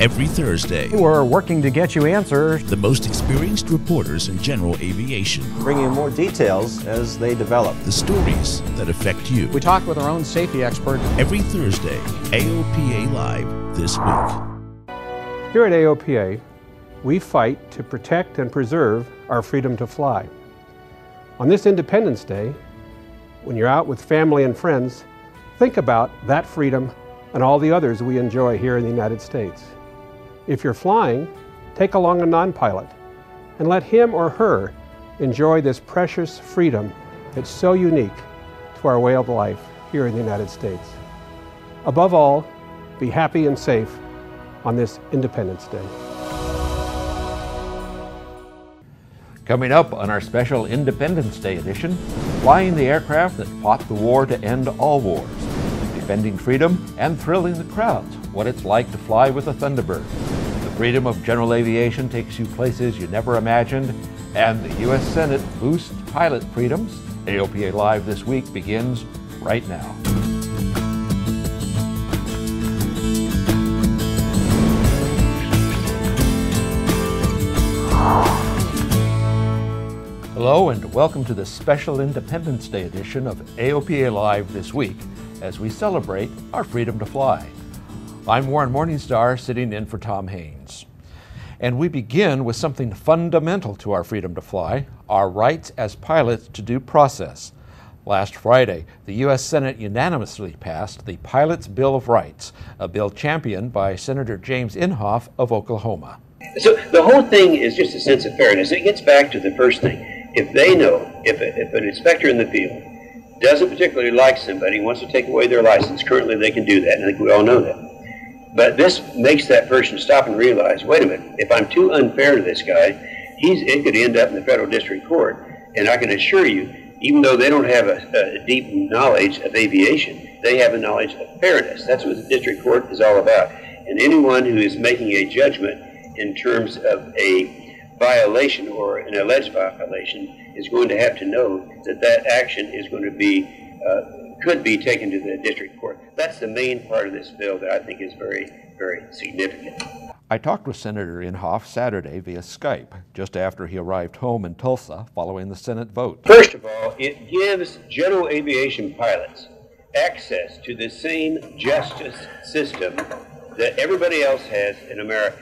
Every Thursday, we're working to get you answers. The most experienced reporters in general aviation. Bringing in more details as they develop. The stories that affect you. We talk with our own safety expert. Every Thursday, AOPA Live This Week. Here at AOPA, we fight to protect and preserve our freedom to fly. On this Independence Day, when you're out with family and friends, think about that freedom and all the others we enjoy here in the United States. If you're flying, take along a non-pilot and let him or her enjoy this precious freedom that's so unique to our way of life here in the United States. Above all, be happy and safe on this Independence Day. Coming up on our special Independence Day edition, flying the aircraft that fought the war to end all wars, defending freedom and thrilling the crowds, what it's like to fly with a Thunderbird. The freedom of general aviation takes you places you never imagined, and the U.S. Senate boosts pilot freedoms. AOPA Live This Week begins right now. Hello and welcome to the special Independence Day edition of AOPA Live This Week as we celebrate our freedom to fly. I'm Warren Morningstar, sitting in for Tom Haynes. And we begin with something fundamental to our freedom to fly, our rights as pilots to due process. Last Friday, the U.S. Senate unanimously passed the Pilot's Bill of Rights, a bill championed by Senator James Inhofe of Oklahoma. So the whole thing is just a sense of fairness. It gets back to the first thing. If they know, if an inspector in the field doesn't particularly like somebody, wants to take away their license, currently they can do that, and I think we all know that. But this makes that person stop and realize, wait a minute, if I'm too unfair to this guy, it could end up in the federal district court. And I can assure you, even though they don't have a deep knowledge of aviation, they have a knowledge of fairness. That's what the district court is all about. And anyone who is making a judgment in terms of a violation or an alleged violation is going to have to know that that action is going to be, could be taken to the district court. That's the main part of this bill that I think is very, very significant. I talked with Senator Inhofe Saturday via Skype, just after he arrived home in Tulsa following the Senate vote. First of all, it gives general aviation pilots access to the same justice system that everybody else has in America.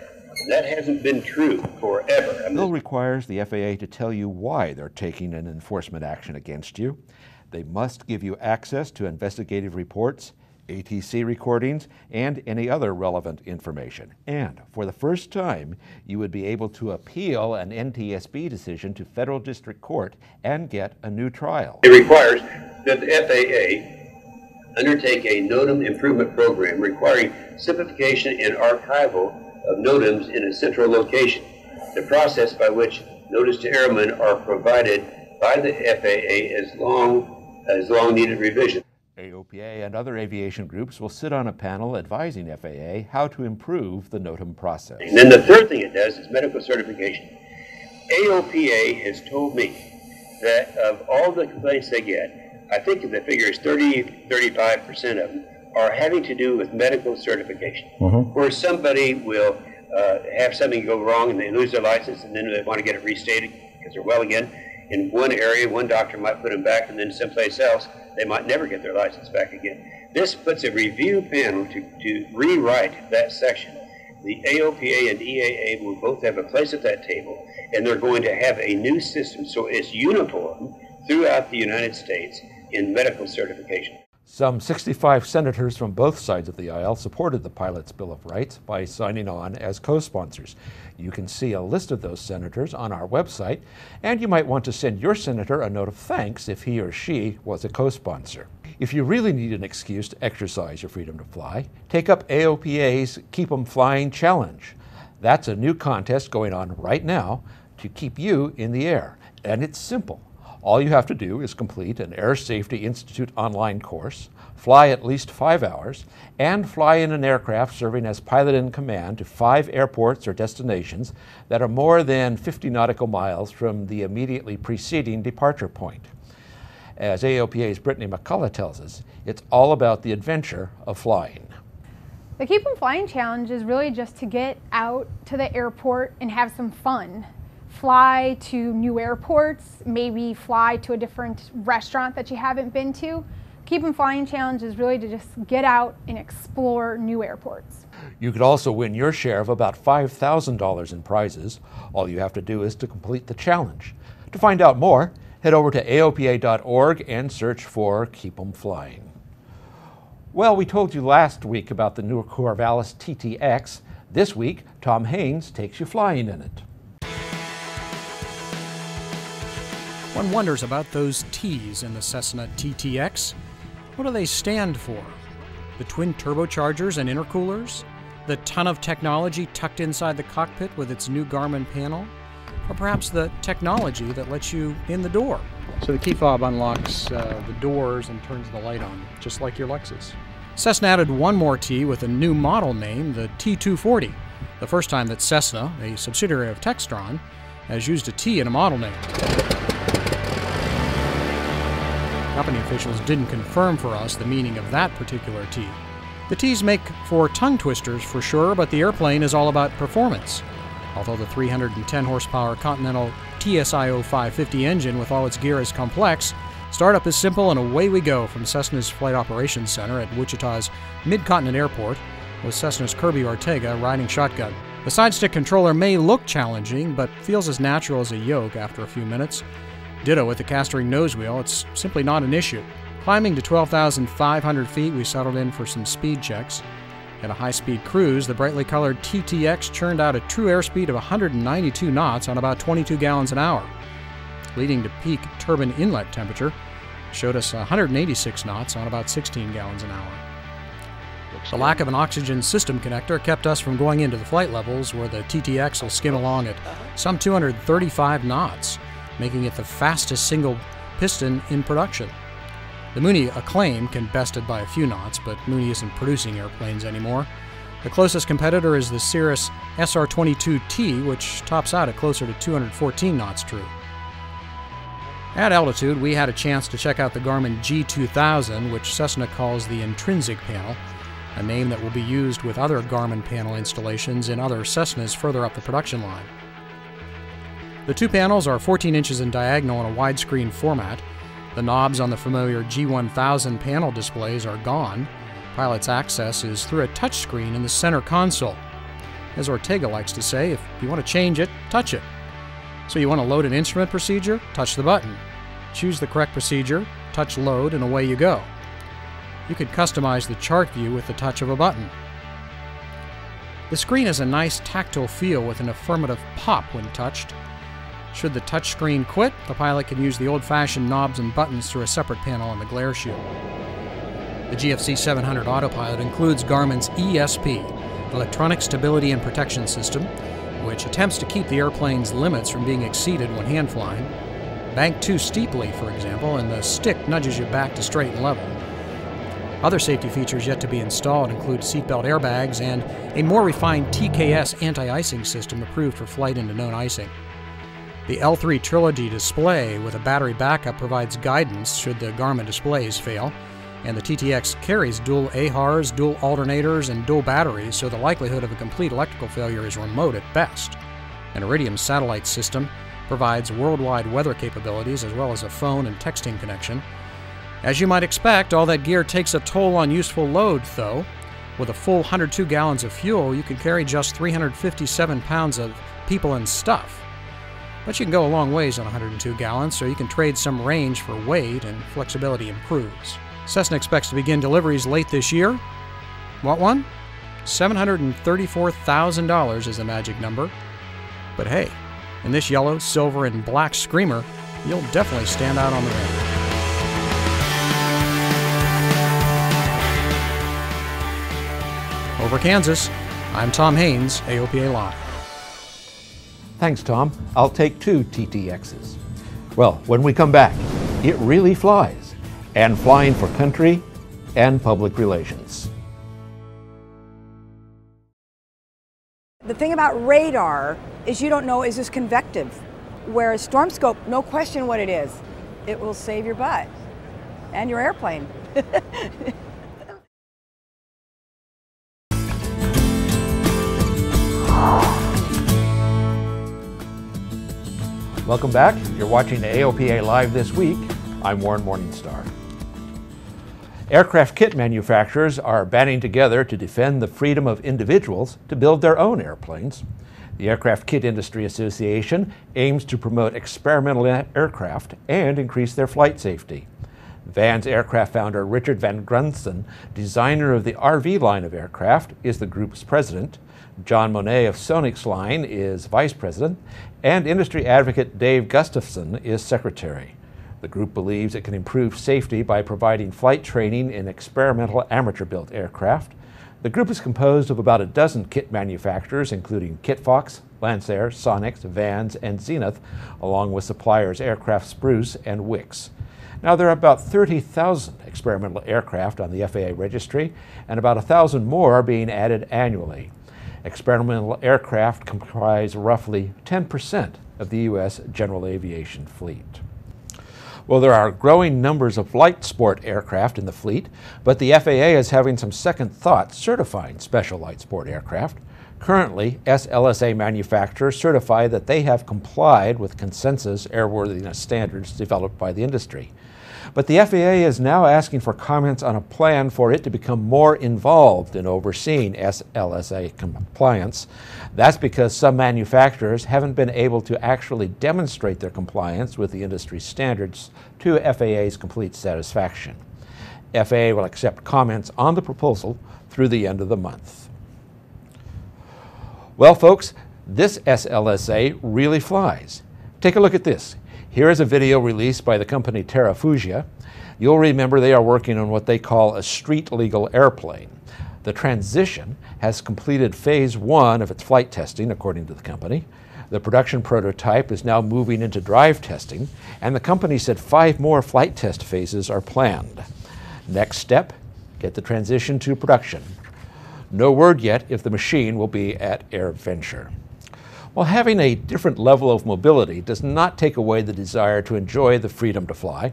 That hasn't been true forever. The bill requires the FAA to tell you why they're taking an enforcement action against you. They must give you access to investigative reports, ATC recordings, and any other relevant information. And for the first time, you would be able to appeal an NTSB decision to federal district court and get a new trial. It requires that the FAA undertake a NOTAM improvement program requiring simplification and archival of NOTAMs in a central location, the process by which notice to airmen are provided by the FAA as long needed revision. AOPA and other aviation groups will sit on a panel advising FAA how to improve the NOTAM process. And then the third thing it does is medical certification. AOPA has told me that of all the complaints they get, I think the figure is 35% of them are having to do with medical certification, where somebody will have something go wrong and they lose their license and then they want to get it restated because they're well again. In one area, one doctor might put them back, and then someplace else, they might never get their license back again. This puts a review panel to rewrite that section. The AOPA and EAA will both have a place at that table, and they're going to have a new system so it's uniform throughout the United States in medical certification. Some 65 senators from both sides of the aisle supported the Pilot's Bill of Rights by signing on as co-sponsors. You can see a list of those senators on our website, and you might want to send your senator a note of thanks if he or she was a co-sponsor. If you really need an excuse to exercise your freedom to fly, take up AOPA's Keep 'em Flying Challenge. That's a new contest going on right now to keep you in the air, and it's simple. All you have to do is complete an Air Safety Institute online course, fly at least 5 hours, and fly in an aircraft serving as pilot in command to 5 airports or destinations that are more than 50 nautical miles from the immediately preceding departure point. As AOPA's Brittany McCullough tells us, it's all about the adventure of flying. The Keep 'em Flying Challenge is really just to get out to the airport and have some fun. Fly to new airports, maybe fly to a different restaurant that you haven't been to. Keep 'em Flying Challenge is really to just get out and explore new airports. You could also win your share of about $5,000 in prizes. All you have to do is to complete the challenge. To find out more, head over to AOPA.org and search for Keep 'em Flying. Well, we told you last week about the new Corvallis TTX. This week, Tom Haynes takes you flying in it. One wonders about those T's in the Cessna TTX. What do they stand for? The twin turbochargers and intercoolers? The ton of technology tucked inside the cockpit with its new Garmin panel? Or perhaps the technology that lets you in the door? So the key fob unlocks the doors and turns the light on, just like your Lexus. Cessna added one more T with a new model name, the T240. The first time that Cessna, a subsidiary of Textron, has used a T in a model name. Company officials didn't confirm for us the meaning of that particular T. The T's make for tongue twisters for sure, but the airplane is all about performance. Although the 310 horsepower Continental TSIO 550 engine with all its gear is complex, startup is simple and away we go from Cessna's Flight Operations Center at Wichita's Mid-Continent Airport with Cessna's Kirby Ortega riding shotgun. The side stick controller may look challenging, but feels as natural as a yoke after a few minutes. Ditto with the caster nose wheel, it's simply not an issue. Climbing to 12,500 feet, we settled in for some speed checks. At a high-speed cruise, the brightly colored TTX churned out a true airspeed of 192 knots on about 22 gallons an hour. Leading to peak turbine inlet temperature showed us 186 knots on about 16 gallons an hour. The lack of an oxygen system connector kept us from going into the flight levels where the TTX will skim along at some 235 knots, making it the fastest single piston in production. The Mooney Acclaim can best it by a few knots, but Mooney isn't producing airplanes anymore. The closest competitor is the Cirrus SR-22T, which tops out at closer to 214 knots true. At altitude, we had a chance to check out the Garmin G2000, which Cessna calls the Intrinsic Panel, a name that will be used with other Garmin panel installations in other Cessnas further up the production line. The two panels are 14 inches in diagonal in a widescreen format. The knobs on the familiar G1000 panel displays are gone. Pilot's access is through a touchscreen in the center console. As Ortega likes to say, if you want to change it, touch it. So you want to load an instrument procedure? Touch the button. Choose the correct procedure, touch load, and away you go. You could customize the chart view with the touch of a button. The screen has a nice tactile feel with an affirmative pop when touched. Should the touchscreen quit, the pilot can use the old-fashioned knobs and buttons through a separate panel on the glare shield. The GFC 700 autopilot includes Garmin's ESP, Electronic Stability and Protection System, which attempts to keep the airplane's limits from being exceeded when hand flying. Bank too steeply, for example, and the stick nudges you back to straight and level. Other safety features yet to be installed include seatbelt airbags and a more refined TKS anti-icing system approved for flight into known icing. The L3 Trilogy display with a battery backup provides guidance should the Garmin displays fail, and the TTX carries dual AHRs, dual alternators, and dual batteries, so the likelihood of a complete electrical failure is remote at best. An Iridium satellite system provides worldwide weather capabilities as well as a phone and texting connection. As you might expect, all that gear takes a toll on useful load, though. With a full 102 gallons of fuel, you can carry just 357 pounds of people and stuff. But you can go a long ways on 102 gallons, so you can trade some range for weight and flexibility improves. Cessna expects to begin deliveries late this year. Want one? $734,000 is the magic number. But hey, in this yellow, silver, and black Screamer, you'll definitely stand out on the range. Over Kansas, I'm Tom Haynes, AOPA Live. Thanks, Tom. I'll take 2 TTXs. Well, when we come back, it really flies, and flying for country and public relations. The thing about radar is you don't know, is this convective? Whereas storm scope, no question what it is. It will save your butt and your airplane. Welcome back. You're watching AOPA Live this week. I'm Warren Morningstar. Aircraft kit manufacturers are banding together to defend the freedom of individuals to build their own airplanes. The Aircraft Kit Industry Association aims to promote experimental aircraft and increase their flight safety. Van's aircraft founder Richard Van Grunsen, designer of the RV line of aircraft, is the group's president. John Monet of Sonic's line is vice president, and industry advocate Dave Gustafson is secretary. The group believes it can improve safety by providing flight training in experimental amateur-built aircraft. The group is composed of about a dozen kit manufacturers, including Kitfox, Lancair, Sonix, Vans, and Zenith, along with suppliers Aircraft Spruce and Wix. Now, there are about 30,000 experimental aircraft on the FAA registry, and about 1,000 more are being added annually. Experimental aircraft comprise roughly 10% of the U.S. general aviation fleet. Well, there are growing numbers of light sport aircraft in the fleet, but the FAA is having some second thoughts certifying special light sport aircraft. Currently, SLSA manufacturers certify that they have complied with consensus airworthiness standards developed by the industry. But the FAA is now asking for comments on a plan for it to become more involved in overseeing SLSA compliance. That's because some manufacturers haven't been able to actually demonstrate their compliance with the industry standards to FAA's complete satisfaction. FAA will accept comments on the proposal through the end of the month. Well, folks, this SLSA really flies. Take a look at this. Here is a video released by the company Terrafugia. You'll remember they are working on what they call a street-legal airplane. The Transition has completed phase 1 of its flight testing, according to the company. The production prototype is now moving into drive testing, and the company said 5 more flight test phases are planned. Next step, get the Transition to production. No word yet if the machine will be at AirVenture. Well, having a different level of mobility does not take away the desire to enjoy the freedom to fly.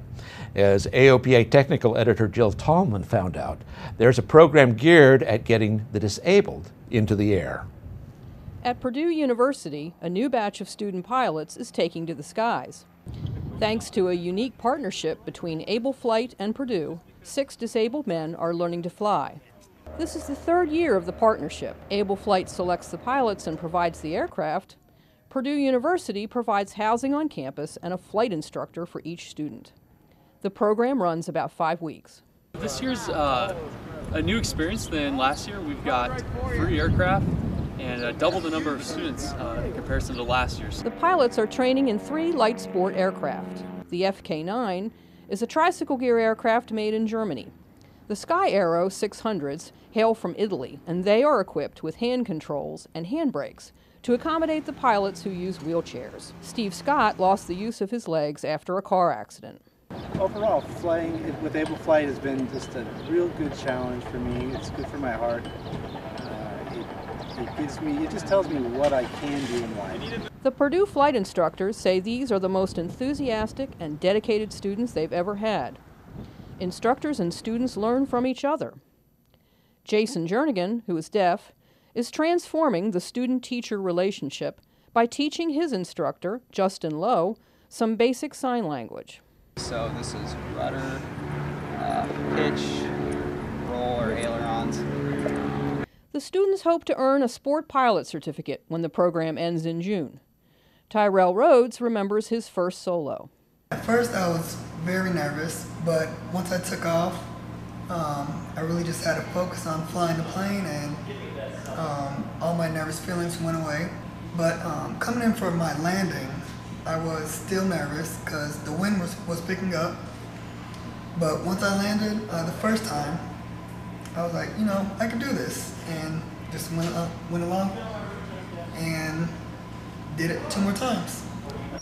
As AOPA technical editor Jill Tallman found out, there's a program geared at getting the disabled into the air. At Purdue University, a new batch of student pilots is taking to the skies. Thanks to a unique partnership between Able Flight and Purdue, 6 disabled men are learning to fly. This is the 3rd year of the partnership. Able Flight selects the pilots and provides the aircraft. Purdue University provides housing on campus and a flight instructor for each student. The program runs about 5 weeks. This year's a new experience than last year. We've got 3 aircraft and double the number of students in comparison to last year's. The pilots are training in 3 light sport aircraft. The FK9 is a tricycle gear aircraft made in Germany. The Sky Aero 600s hail from Italy, and they are equipped with hand controls and handbrakes to accommodate the pilots who use wheelchairs. Steve Scott lost the use of his legs after a car accident. Overall, flying with Able Flight has been just a real good challenge for me. It's good for my heart. It just tells me what I can do in life. The Purdue flight instructors say these are the most enthusiastic and dedicated students they've ever had. Instructors and students learn from each other. Jason Jernigan, who is deaf, is transforming the student-teacher relationship by teaching his instructor, Justin Lowe, some basic sign language. So this is rudder, pitch, roll, or ailerons. The students hope to earn a sport pilot certificate when the program ends in June. Tyrell Rhodes remembers his first solo. At first I was very nervous, but once I took off, I really just had to focus on flying the plane, and all my nervous feelings went away. But coming in for my landing, I was still nervous because the wind was picking up. But once I landed the first time, I was like, I could do this, and just went along and did it 2 more times.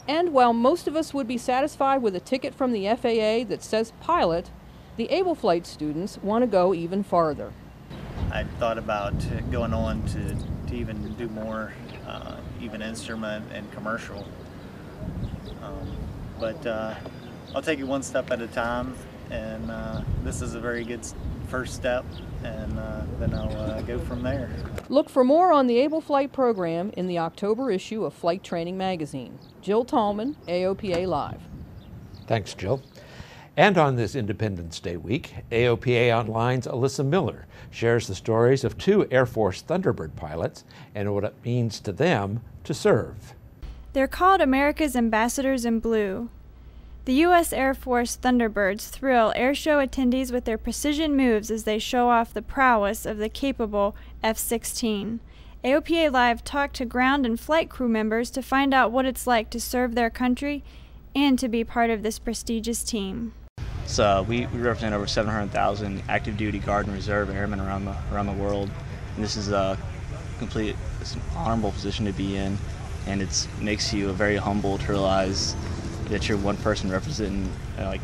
And while most of us would be satisfied with a ticket from the FAA that says pilot, the Able Flight students want to go even farther. I thought about going on to even do more, even instrument and commercial. But I'll take it one step at a time, and this is a very good first step, and then I'll go from there. Look for more on the Able Flight program in the October issue of Flight Training Magazine. Jill Tallman, AOPA Live. Thanks, Jill. And on this Independence Day week, AOPA Online's Alyssa Miller shares the stories of 2 Air Force Thunderbird pilots and what it means to them to serve. They're called America's Ambassadors in Blue. The U.S. Air Force Thunderbirds thrill airshow attendees with their precision moves as they show off the prowess of the capable F-16. AOPA Live talked to ground and flight crew members to find out what it's like to serve their country and to be part of this prestigious team. So we represent over 700,000 active duty Guard and Reserve airmen around the world. And this is it's an honorable position to be in, and it makes you very humble to realize that you're one person representing like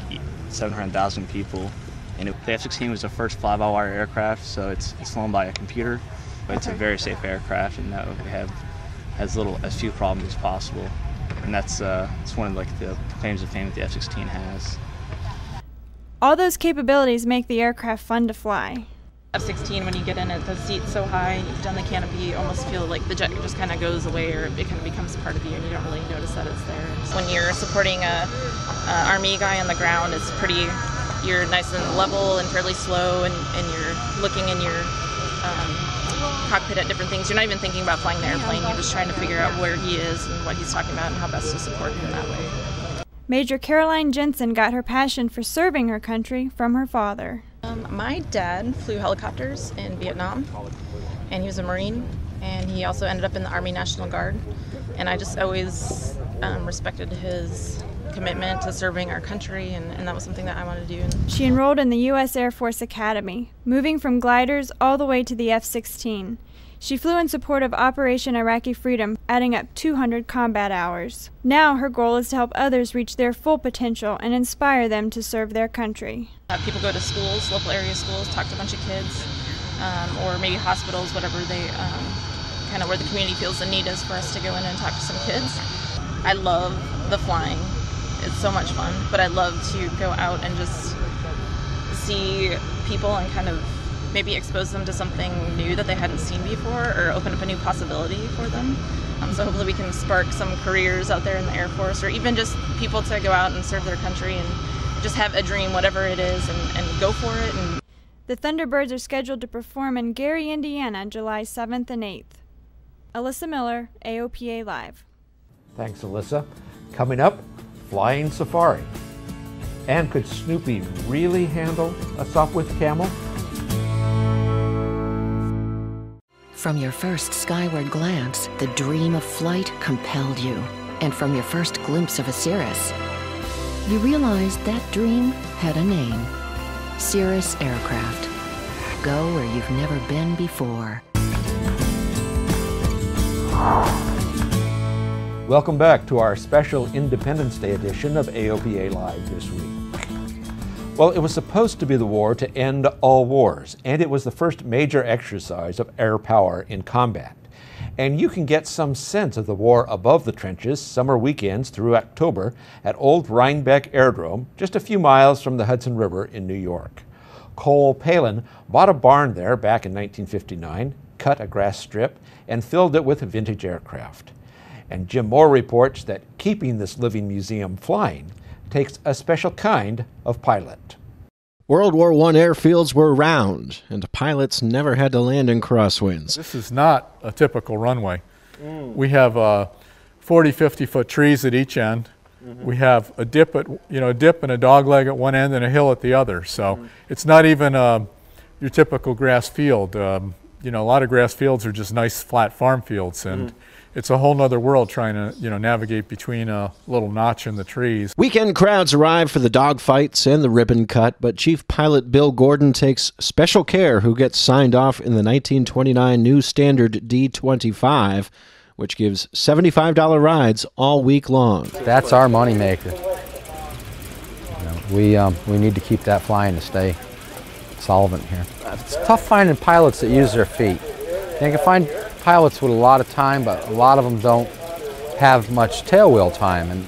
700,000 people. And the F-16 was the first fly-by-wire aircraft, so it's flown by a computer, but it's a very safe aircraft, and that we have as few problems as possible. And that's it's one of the claims of fame that the F-16 has. All those capabilities make the aircraft fun to fly. F-16, when you get in it, the seat's so high, you get down the canopy, you almost feel like the jet just kind of goes away, or it kind of becomes part of you, and you don't really notice that it's there. When you're supporting a Army guy on the ground, it's you're nice and level and fairly slow, and you're looking in your cockpit at different things. You're not even thinking about flying the airplane, you're just trying to figure out where he is and what he's talking about and how best to support him that way. Major Caroline Jensen got her passion for serving her country from her father. My dad flew helicopters in Vietnam, and he was a Marine, and he also ended up in the Army National Guard. And I just always respected his commitment to serving our country, and that was something that I wanted to do. She enrolled in the U.S. Air Force Academy, moving from gliders all the way to the F-16. She flew in support of Operation Iraqi Freedom, adding up 200 combat hours. Now her goal is to help others reach their full potential and inspire them to serve their country. People go to schools, local area schools, talk to a bunch of kids, or maybe hospitals, whatever they, kind of where the community feels the need is for us to go in and talk to some kids. I love the flying. It's so much fun, but I love to go out and just see people and kind of maybe expose them to something new that they hadn't seen before, or open up a new possibility for them. So hopefully we can spark some careers out there in the Air Force, or even just people to go out and serve their country and just have a dream, whatever it is, and go for it. And the Thunderbirds are scheduled to perform in Gary, Indiana, July 7th and 8th. Alyssa Miller, AOPA Live. Thanks, Alyssa. Coming up, flying safari. And could Snoopy really handle a Sopwith camel? From your first skyward glance, the dream of flight compelled you. And from your first glimpse of a Cirrus, you realized that dream had a name. Cirrus Aircraft. Go where you've never been before. Welcome back to our special Independence Day edition of AOPA Live this week. Well, it was supposed to be the war to end all wars, and it was the first major exercise of air power in combat. And you can get some sense of the war above the trenches summer weekends through October at Old Rhinebeck Aerodrome, just a few miles from the Hudson River in New York. Cole Palin bought a barn there back in 1959, cut a grass strip, and filled it with vintage aircraft. And Jim Moore reports that keeping this living museum flying takes a special kind of pilot. World War I airfields were round, and pilots never had to land in crosswinds. This is not a typical runway. We have 40, 50-foot trees at each end. We have a dip and a dogleg at one end and a hill at the other. So it's not even your typical grass field. A lot of grass fields are just nice flat farm fields, and it's a whole nother world trying to, navigate between a little notch in the trees. Weekend crowds arrive for the dogfights and the ribbon cut, but Chief Pilot Bill Gordon takes special care who gets signed off in the 1929 new standard D-25, which gives $75 rides all week long. That's our moneymaker. We need to keep that flying to stay solvent here. It's tough finding pilots that use their feet. You can find pilots with a lot of time, but a lot of them don't have much tailwheel time. And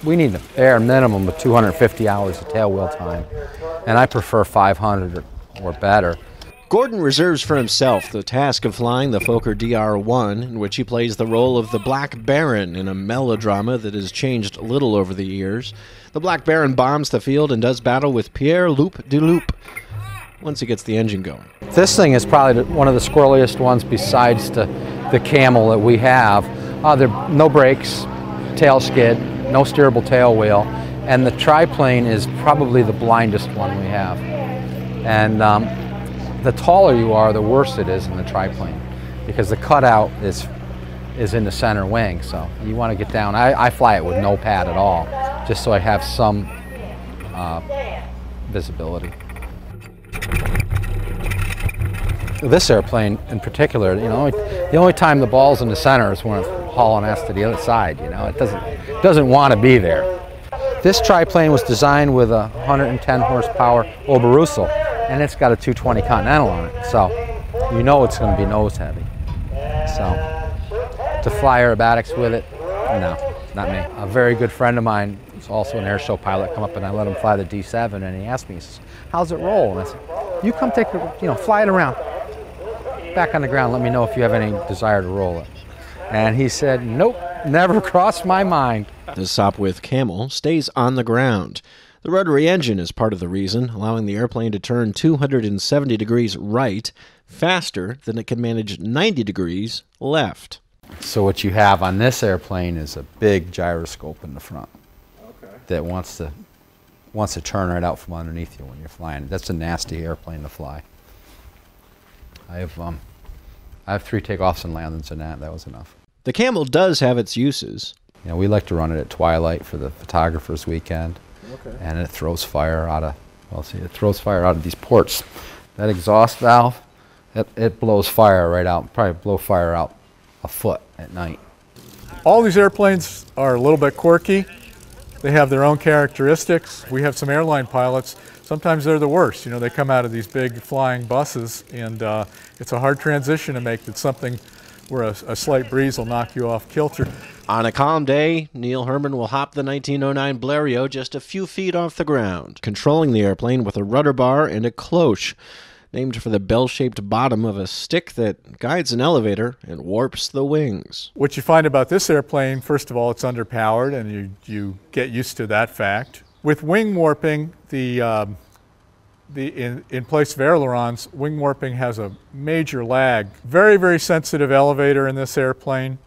we need a bare minimum of 250 hours of tailwheel time. And I prefer 500 or better. Gordon reserves for himself the task of flying the Fokker DR-1, in which he plays the role of the Black Baron in a melodrama that has changed little over the years. The Black Baron bombs the field and does battle with Pierre Loup de Loup once he gets the engine going. This thing is probably one of the squirreliest ones besides the Camel that we have. There are no brakes, tail skid, no steerable tail wheel, and the triplane is probably the blindest one we have. And the taller you are, the worse it is in the triplane, because the cutout is in the center wing, so you want to get down. I fly it with no pad at all, just so I have some visibility. This airplane in particular, you know, the only time the ball's in the center is when it's hauling ass to the other side, you know. It doesn't want to be there. This triplane was designed with a 110 horsepower Oberusel, and it's got a 220 Continental on it, so you know it's going to be nose heavy. So to fly aerobatics with it, no, not me. A very good friend of mine who's also an air show pilot come up and I let him fly the D7, and he asked me, he says, how's it roll? And I said, you come take it, you know, fly it around. Back on the ground, let me know if you have any desire to roll it. And he said, nope, never crossed my mind. The Sopwith Camel stays on the ground. The rotary engine is part of the reason, allowing the airplane to turn 270 degrees right faster than it can manage 90 degrees left. So what you have on this airplane is a big gyroscope in the front that wants to turn right out from underneath you when you're flying. That's a nasty airplane to fly. I have 3 takeoffs and landings in that. That was enough. The Camel does have its uses. You know, we like to run it at twilight for the photographer's weekend. Okay. And it throws fire out of, well, see, it throws fire out of these ports. That exhaust valve, it blows fire right out, probably blow fire out a foot at night. All these airplanes are a little bit quirky. They have their own characteristics. We have some airline pilots, sometimes they're the worst. You know, they come out of these big flying buses, and it's a hard transition to make. It's something where a slight breeze will knock you off kilter. On a calm day, Neil Herman will hop the 1909 Blériot just a few feet off the ground, controlling the airplane with a rudder bar and a cloche, named for the bell-shaped bottom of a stick that guides an elevator and warps the wings. What you find about this airplane, first of all, it's underpowered, and you get used to that fact. With wing warping, in place of ailerons, wing warping has a major lag. Very, very sensitive elevator in this airplane,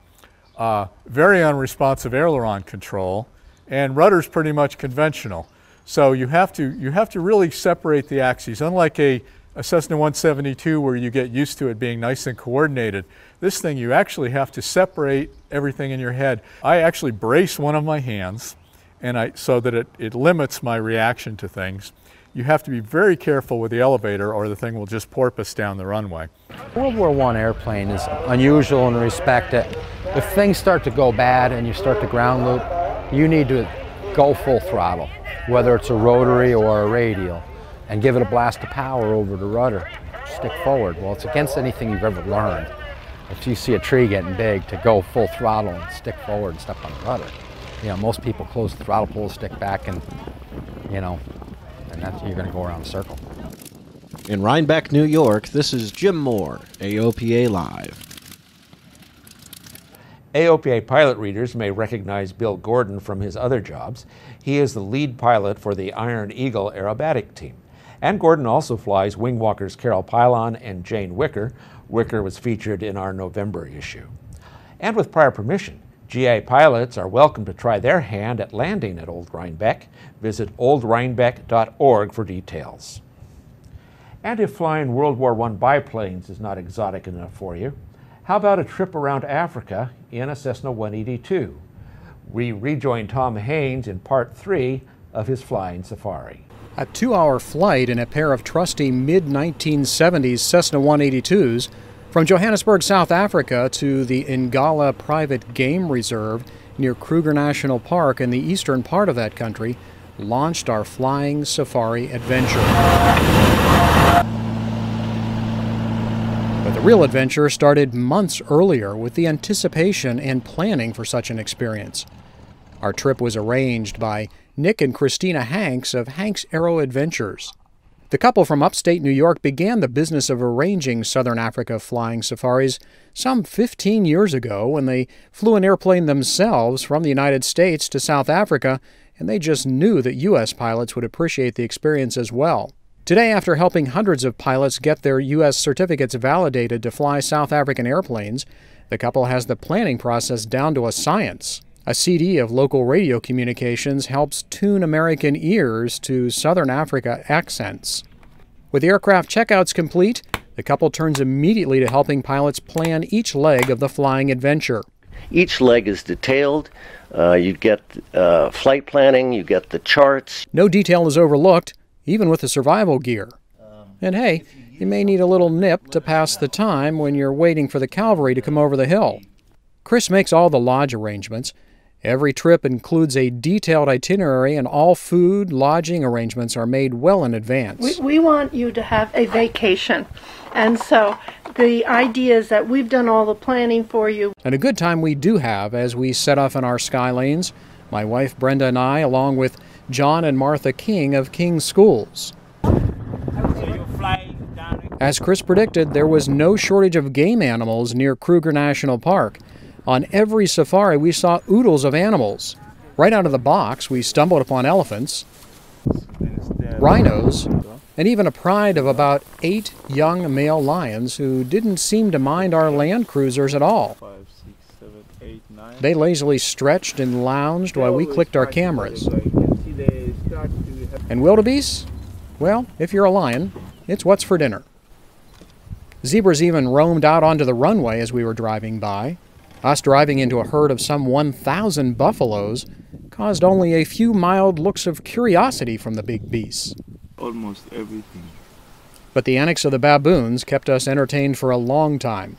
very unresponsive aileron control, and rudder's pretty much conventional. So you have to really separate the axes. Unlike a Cessna 172 where you get used to it being nice and coordinated, this thing you actually have to separate everything in your head. I actually brace one of my hands so that it limits my reaction to things. You have to be very careful with the elevator or the thing will just porpoise down the runway. World War I airplane is unusual in the respect that if things start to go bad and you start to ground loop, you need to go full throttle, whether it's a rotary or a radial, and give it a blast of power over the rudder. Stick forward. Well, it's against anything you've ever learned. If you see a tree getting big, to go full throttle and stick forward and step on the rudder. You know, most people close the throttle, pull the stick back, and, you know, and you're going to go around a circle. In Rhinebeck, New York, this is Jim Moore, AOPA Live. AOPA pilot readers may recognize Bill Gordon from his other jobs. He is the lead pilot for the Iron Eagle aerobatic team. And Gordon also flies Wing Walkers Carol Pylon and Jane Wicker. Wicker was featured in our November issue. And with prior permission, GA pilots are welcome to try their hand at landing at Old Rhinebeck. Visit oldrhinebeck.org for details. And if flying World War I biplanes is not exotic enough for you, how about a trip around Africa in a Cessna 182? We rejoin Tom Haynes in part 3 of his flying safari. A 2-hour flight in a pair of trusty mid-1970s Cessna 182s from Johannesburg, South Africa to the Ngala Private Game Reserve near Kruger National Park in the eastern part of that country launched our flying safari adventure. But the real adventure started months earlier with the anticipation and planning for such an experience. Our trip was arranged by Nick and Christina Hanks of Hanks Aero Adventures. The couple from upstate New York began the business of arranging Southern Africa flying safaris some 15 years ago when they flew an airplane themselves from the United States to South Africa, and they just knew that U.S. pilots would appreciate the experience as well. Today, after helping hundreds of pilots get their U.S. certificates validated to fly South African airplanes, the couple has the planning process down to a science. A CD of local radio communications helps tune American ears to Southern Africa accents. With the aircraft checkouts complete, the couple turns immediately to helping pilots plan each leg of the flying adventure. Each leg is detailed. You get flight planning, you get the charts. No detail is overlooked, even with the survival gear. And hey, you may need a little nip to pass the time when you're waiting for the cavalry to come over the hill. Chris makes all the lodge arrangements. Every trip includes a detailed itinerary, and all food, lodging arrangements are made well in advance. We want you to have a vacation, and so the idea is that we've done all the planning for you. And a good time we do have as we set off in our Skylanes, my wife Brenda and I, along with John and Martha King of King Schools. As Chris predicted, there was no shortage of game animals near Kruger National Park. On every safari, we saw oodles of animals. Right out of the box, we stumbled upon elephants, rhinos, and even a pride of about 8 young male lions who didn't seem to mind our land cruisers at all. They lazily stretched and lounged while we clicked our cameras. And wildebeests? Well, if you're a lion, it's what's for dinner. Zebras even roamed out onto the runway as we were driving by. Us driving into a herd of some 1,000 buffaloes caused only a few mild looks of curiosity from the big beasts. Almost everything. But the antics of the baboons kept us entertained for a long time.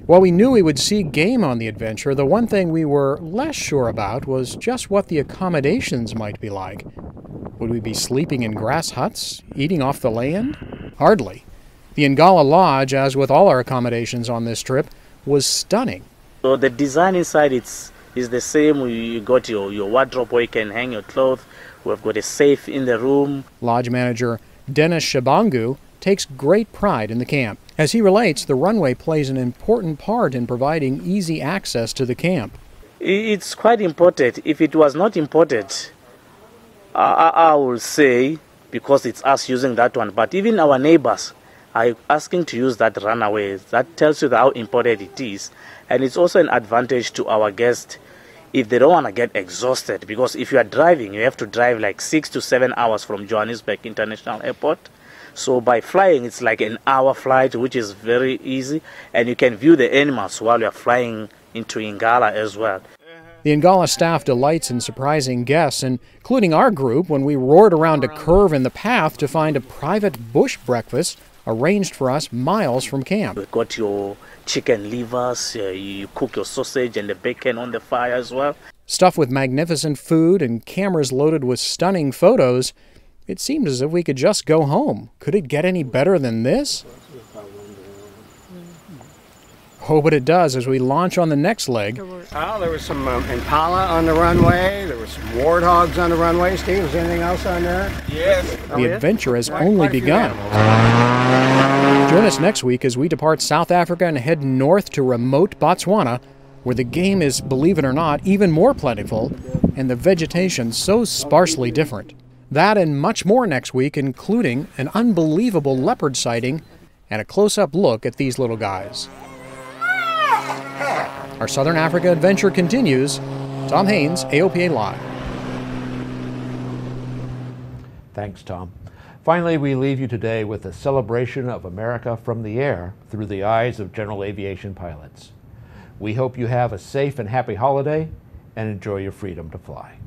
While we knew we would see game on the adventure, the one thing we were less sure about was just what the accommodations might be like. Would we be sleeping in grass huts, eating off the land? Hardly. The Ngala Lodge, as with all our accommodations on this trip, was stunning. So the design inside is the same. You got your wardrobe where you can hang your clothes. We've got a safe in the room. Lodge manager Dennis Shabangu takes great pride in the camp. As he relates, the runway plays an important part in providing easy access to the camp. It's quite important. If it was not important, I will say, because it's us using that one, but even our neighbors are asking to use that runway. That tells you how important it is. And it's also an advantage to our guests if they don't want to get exhausted, because if you are driving, you have to drive like 6 to 7 hours from Johannesburg International Airport. So by flying, it's like an hour flight, which is very easy, and you can view the animals while you're flying into Ngala as well. The Ngala staff delights in surprising guests, including our group when we roared around a curve in the path to find a private bush breakfast arranged for us miles from camp. You've got your chicken livers, you cook your sausage and the bacon on the fire as well. Stuffed with magnificent food and cameras loaded with stunning photos, it seemed as if we could just go home. Could it get any better than this? Oh, but it does as we launch on the next leg. Oh, there was some impala on the runway. There were some warthogs on the runway. Steve, is there anything else on there? Yes. The adventure has only begun. Join us next week as we depart South Africa and head north to remote Botswana, where the game is, believe it or not, even more plentiful, and the vegetation so sparsely different. That and much more next week, including an unbelievable leopard sighting and a close-up look at these little guys. Our Southern Africa adventure continues. Tom Haynes, AOPA Live. Thanks, Tom. Finally, we leave you today with a celebration of America from the air through the eyes of general aviation pilots. We hope you have a safe and happy holiday and enjoy your freedom to fly.